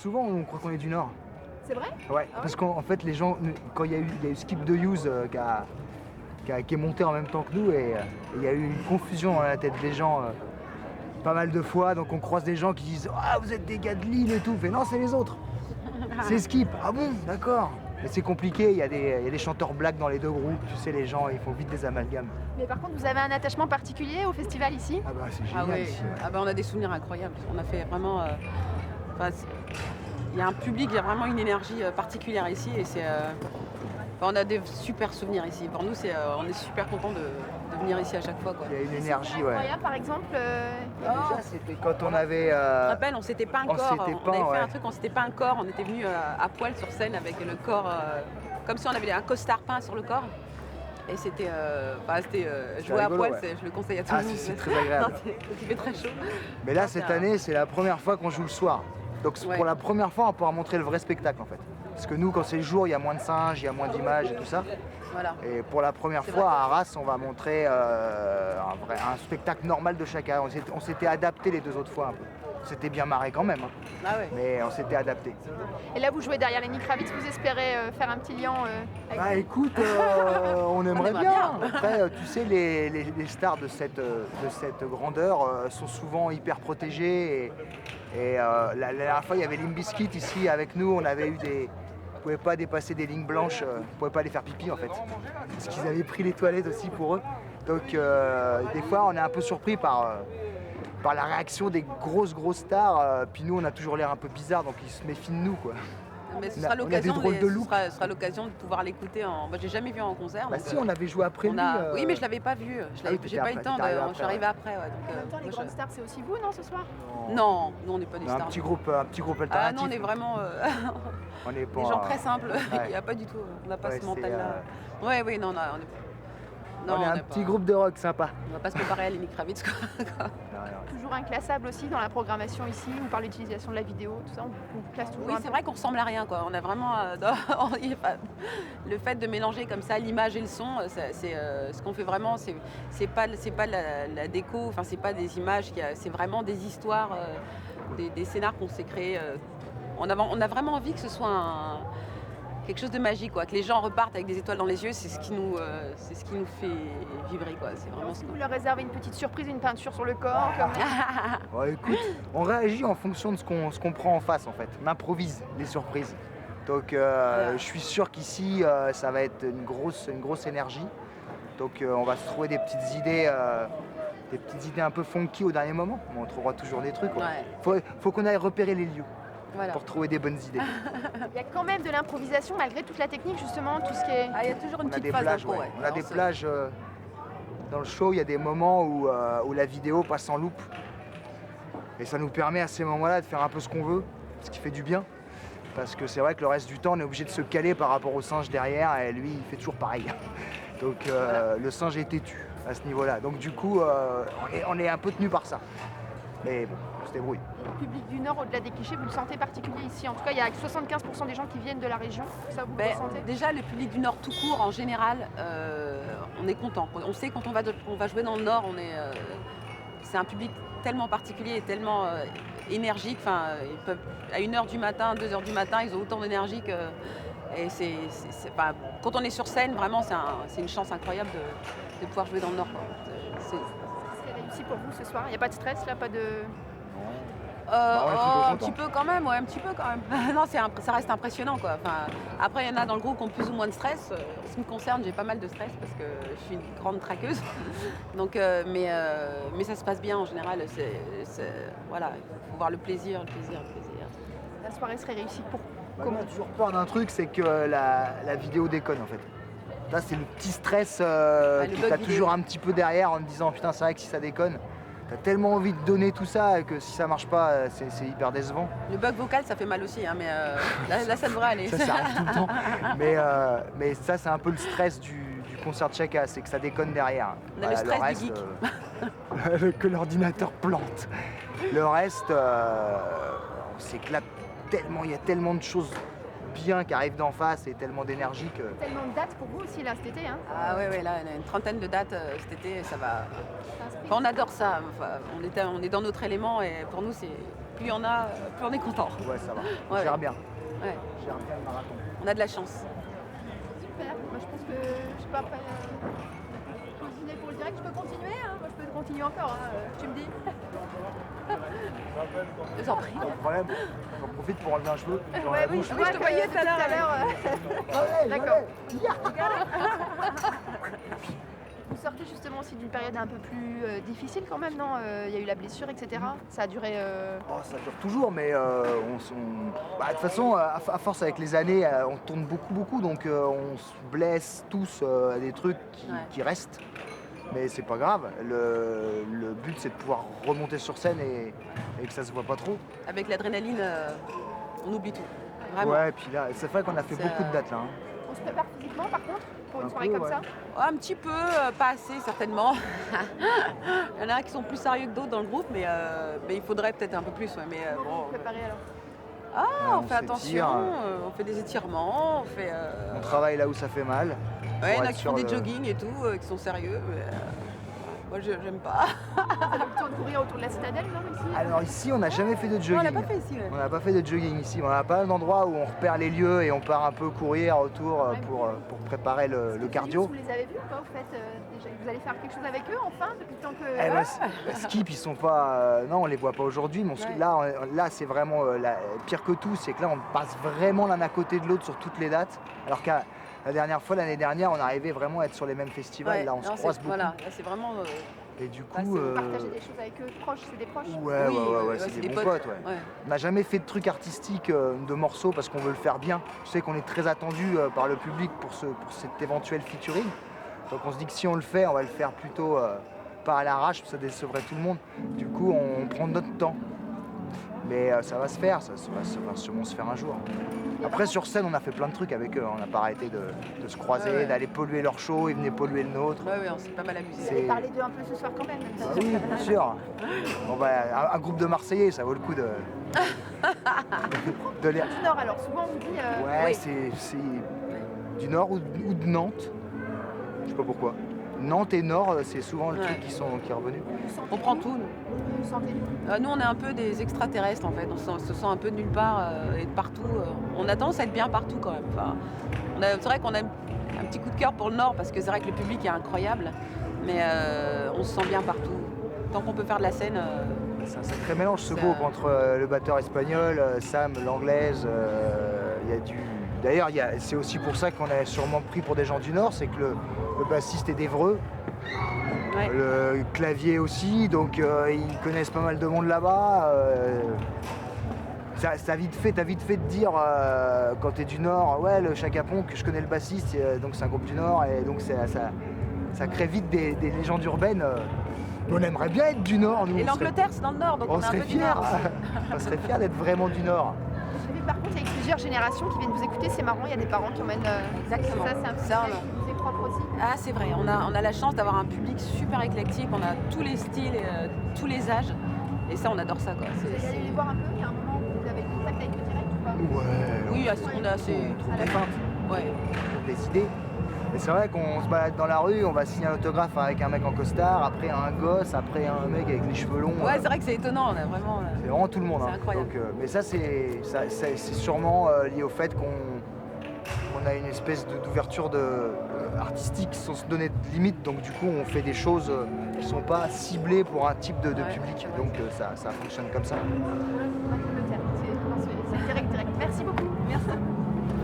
Souvent, on croit qu'on est du Nord. C'est vrai? Ouais, Ah parce qu'en fait, les gens, quand il y a eu Skip de Use qui est monté en même temps que nous, et il y a eu une confusion dans la tête des gens pas mal de fois. Donc on croise des gens qui disent ah, vous êtes des gars de Lille et tout. Fait non, c'est les autres. C'est Skip. Ah bon, d'accord. Mais c'est compliqué, il y a des chanteurs blagues dans les deux groupes. Tu sais, les gens, ils font vite des amalgames. Mais par contre, vous avez un attachement particulier au festival ici? Ah bah c'est Ah génial ouais, ici. Ouais. ah bah on a des souvenirs incroyables. On a fait vraiment. Il y a un public, il y a vraiment une énergie particulière ici et on a des super souvenirs ici. Pour nous, on est super contents de venir ici à chaque fois, quoi. Il y a une énergie, ouais. Incroyable, par exemple. Déjà, c'était quand on avait. Je me rappelle, on s'était peint un corps. s'était On avait peint, fait un ouais. truc, on s'était peint un corps. On était venu à poil sur scène avec le corps, comme si on avait un costard peint sur le corps. Et c'était jouer à rigolo, poil, ouais. je le conseille à tout Ah, le monde. c'est très agréable. Non, il fait très chaud. Mais là, Non, cette c'est un- année, c'est la première fois qu'on joue le soir. Donc Ouais. pour la première fois, on pourra montrer le vrai spectacle en fait. Parce que nous, quand c'est le jour, il y a moins de singes, il y a moins d'images et tout ça. Voilà. Et pour la première C'est fois, vrai. à Arras, on va montrer un spectacle normal de chacun. On s'était adapté les deux autres fois un peu. C'était bien marré quand même, hein. Ah ouais. Mais on s'était adapté. Et là, vous jouez derrière Lenny Kravitz. Vous espérez faire un petit lien avec Bah écoute, on aimerait aimerait bien. bien. Après, tu sais, les stars de cette grandeur sont souvent hyper protégées. Et la dernière fois, il y avait Limp Bizkit ici avec nous. On avait eu on pouvait pas dépasser des lignes blanches, on pouvait pas aller faire pipi en fait. Parce qu'ils avaient pris les toilettes aussi pour eux. Donc des fois, on est un peu surpris par la réaction des grosses stars. Puis nous, on a toujours l'air un peu bizarre, donc ils se méfient de nous, quoi. Mais ce On sera a des l'occasion drôles de look. ce sera l'occasion de pouvoir l'écouter en. Moi, j'ai jamais vu en concert. Bah donc, si, on avait joué après lui. Oui, mais je l'avais pas vu. oui, J'ai t'étais pas eu le après, temps. t'es arrivé Je après, suis arrivée ouais. après. Ouais, donc, En même temps, les moi, grandes stars, c'est aussi vous, non, ce soir? Non, nous on n'est pas des On a stars. un petit groupe alternatif. Ah non, on est vraiment On est pas, des gens très simples. ouais. Il n'y a pas du tout. On n'a pas Ouais, ce mental-là. c'est, Ouais, oui, non, on est. Non, on est un n'est petit pas- groupe de rock sympa. On va pas se préparer à Lenny Kravitz, quoi. Toujours inclassable aussi dans la programmation ici, ou par l'utilisation de la vidéo, tout ça, on vous classe toujours Oui, un c'est peu. vrai qu'on ressemble à rien, quoi. On a vraiment. Le fait de mélanger comme ça l'image et le son, c'est ce qu'on fait vraiment. C'est pas la déco, enfin, c'est pas des images, c'est vraiment des histoires, des scénars qu'on s'est créés. On a vraiment envie que ce soit quelque chose de magique, quoi. Que les gens repartent avec des étoiles dans les yeux, c'est ce qui nous fait vibrer, quoi. C'est vraiment ce Vous leur réservez une petite surprise, une peinture sur le corps, comme... Bon, écoute, on réagit en fonction de ce qu'on prend en face en fait. On improvise les surprises. Donc Voilà. je suis sûr qu'ici ça va être une grosse énergie. Donc on va se trouver des petites idées un peu funky au dernier moment. Mais on trouvera toujours des trucs, quoi. Ouais. Faut qu'on aille repérer les lieux Voilà. pour trouver des bonnes idées. Il y a quand même de l'improvisation malgré toute la technique, justement, tout ce qui est... Ah, il y a toujours une On a petite des phase plages, d'impro, ouais. ouais. On a Alors, des c'est- plages dans le show, il y a des moments où la vidéo passe en loupe. Et ça nous permet à ces moments-là de faire un peu ce qu'on veut, ce qui fait du bien. Parce que c'est vrai que le reste du temps, on est obligé de se caler par rapport au singe derrière, et lui, il fait toujours pareil. Donc le singe est têtu à ce niveau-là. Donc du coup, on est un peu tenu par ça. Mais bon, on se débrouille. Le public du Nord, au-delà des clichés, vous le sentez particulier ici. En tout cas, il y a 75% des gens qui viennent de la région. Ça, vous le Ben, ressentez? déjà, le public du Nord tout court, en général, on est content. On sait quand on va jouer dans le Nord, c'est un public tellement particulier et tellement énergique. Enfin, ils peuvent, à 1h du matin, 2h du matin, ils ont autant d'énergie que... Et enfin, quand on est sur scène, vraiment, c'est une chance incroyable de pouvoir jouer dans le Nord, quoi. C'est réussi pour vous ce soir? Il n'y a pas de stress, là, pas de... on est plutôt Un content. petit peu quand même, ouais, un petit peu quand même. Non, ça reste impressionnant, quoi. Enfin, après, il y en a dans le groupe qui ont plus ou moins de stress. En ce qui me concerne, j'ai pas mal de stress parce que je suis une grande traqueuse. Donc, mais ça se passe bien en général. Voilà, il faut voir le plaisir. La soirée serait réussie pour... Bah, comment? on a toujours peur d'un truc, c'est que la vidéo déconne en fait. Là, c'est le petit stress le qui bug t'a vidéo. toujours un petit peu derrière en te disant putain, c'est vrai que si ça déconne, t'as tellement envie de donner tout ça que si ça marche pas, c'est hyper décevant. Le bug vocal, ça fait mal aussi, hein, mais là, ça devrait aller. Ça arrive tout le temps. Mais ça, c'est un peu le stress du concert de Chaka, c'est que ça déconne derrière. On a le stress du reste, geek. que l'ordinateur plante. Le reste, on s'éclate tellement, il y a tellement de choses bien qui arrivent d'en face et tellement d'énergie que... Tellement de dates pour vous aussi, là, cet été, hein? Ah ouais, là, on a une trentaine de dates cet été, ça va. Ça inspire. Enfin, on adore ça. Enfin, on est dans notre élément et pour nous, plus il y en a, plus on est content. Ouais, ça va. On Ouais. gère bien. Ouais. On gère bien le marathon. On a de la chance. Super. Moi, je pense que je peux après cuisiner pour le direct. Je peux continuer, hein. Moi, je peux continuer encore, hein. Tu me dis. Je vous en prie. Pas de problème. J'en profite pour enlever un cheveu. Dans Ouais, la oui, bouche. je vois je te voyais tout à l'heure. D'accord. Vous sortez justement aussi d'une période un peu plus difficile quand même, non? Il y a eu la blessure, etc. Ça a duré. Oh, ça dure toujours, mais bah, de toute façon, à force avec les années, on tourne beaucoup, donc on se blesse tous à des trucs qui restent. Mais c'est pas grave. Le but, c'est de pouvoir remonter sur scène et que ça se voit pas trop. Avec l'adrénaline, on oublie tout. Vraiment. Ouais, et puis là, c'est vrai qu'on a fait C'est, beaucoup de dates là. Hein. On se prépare physiquement par contre pour une Un soirée peu, comme ouais. ça? Un petit peu, pas assez certainement. Il y en a qui sont plus sérieux que d'autres dans le groupe, mais il faudrait peut-être un peu plus. Ouais, mais Comment bon, vous préparez alors? on on fait s'étire, attention, on fait des étirements, on fait. On travaille là où ça fait mal. Ouais, il y en pour a être qui font sur des le- jogging et tout, qui sont sérieux. Mais, moi, j'aime pas. Vous avez le temps de courir autour de la citadelle, non, ici? Alors ici, on n'a jamais fait de jogging. Non, on l'a pas fait ici. Ouais. On n'a pas fait de jogging ici. On n'a pas d'endroit où on repère les lieux et on part un peu courir autour Ouais. pour préparer le cardio. Vous les avez vus ou pas, vous faites déjà? Vous allez faire quelque chose avec eux enfin depuis le temps que. Eh ben, Skip, ils sont pas. Non, on les voit pas aujourd'hui. Mais Ouais. là, c'est vraiment pire que tout. C'est que là, on passe vraiment l'un à côté de l'autre sur toutes les dates. Alors qu'à la dernière fois, l'année dernière, on arrivait vraiment à être sur les mêmes festivals. Ouais, Là, on non, se croise beaucoup. Voilà, là, c'est vraiment. Et du Bah, coup. c'est Vous partagez des choses avec eux proches, c'est des proches? Ouais, oui, c'est des bons potes. Ouais. Ouais. On n'a jamais fait de trucs artistiques, de morceaux parce qu'on veut le faire bien. Je sais qu'on est très attendu par le public pour cet éventuel featuring. Donc on se dit que si on le fait, on va le faire plutôt pas à l'arrache, ça décevrait tout le monde. Du coup, on prend notre temps. Mais ça va se faire, ça va sûrement se faire un jour. Après, sur scène, on a fait plein de trucs avec eux. On n'a pas arrêté de se croiser, Ouais. d'aller polluer leur show, ils venaient polluer le nôtre. Ouais, on s'est pas mal Vous amusé. allez parler d'eux un peu ce soir quand même. Ah oui, bien sûr. Bon, bah, un groupe de Marseillais, ça vaut le coup de les... Du Nord alors, souvent on vous dit. Ouais, Oui. c'est du Nord ou de Nantes. Je sais pas pourquoi. Nantes et Nord, c'est souvent le Ouais. truc qui est revenu. Vous sentez On prend d'où? tout. Nous. Vous sentez d'où? Nous, on est un peu des extraterrestres en fait. On se sent un peu de nulle part et de partout. On a tendance à être bien partout quand même. Enfin, c'est vrai qu'on a un petit coup de cœur pour le Nord parce que c'est vrai que le public est incroyable. Mais on se sent bien partout. Tant qu'on peut faire de la scène. C'est un sacré mélange ce Ça- groupe entre le batteur espagnol, Sam l'anglaise. Il y a du. D'ailleurs, c'est aussi pour ça qu'on a sûrement pris pour des gens du Nord, c'est que le bassiste est d'Évreux, Ouais. le clavier aussi, donc ils connaissent pas mal de monde là-bas. T'as vite fait de dire quand t'es du Nord, ouais, le Chaka Ponk, je connais le bassiste, donc c'est un groupe du Nord, et donc ça crée vite des légendes urbaines. On aimerait bien être du Nord, nous. Et on serait- l'Angleterre, c'est dans le Nord, donc on est un serait peu du fiers. Nord aussi. On serait fiers d'être vraiment du Nord. J'ai vu par contre, il y a plusieurs générations qui viennent vous écouter, c'est marrant, il y a des parents qui emmènent. Exactement. Ça, c'est un petit Ça, détail qui vous est propre aussi. Ah, c'est vrai, on a la chance d'avoir un public super éclectique, on a tous les styles, tous les âges. Et ça, on adore ça. Quoi. Vous allez aller les voir un peu, il y a un moment où vous avez le contact avec eux direct ou pas? Ouais. Oui, on a assez. On trouve des feintes, Ouais. on trouve des idées. Et c'est vrai qu'on se balade dans la rue, on va signer un autographe avec un mec en costard, après un gosse, après un mec avec les cheveux longs. Ouais, c'est vrai que c'est étonnant, on a vraiment. C'est vraiment tout le monde. C'est incroyable. Donc, mais ça, c'est sûrement lié au fait qu'on a une espèce d'ouverture artistique sans se donner de limite. Donc du coup, on fait des choses qui ne sont pas ciblées pour un type de Ouais, public. c'est vrai. Donc ça fonctionne comme ça. Le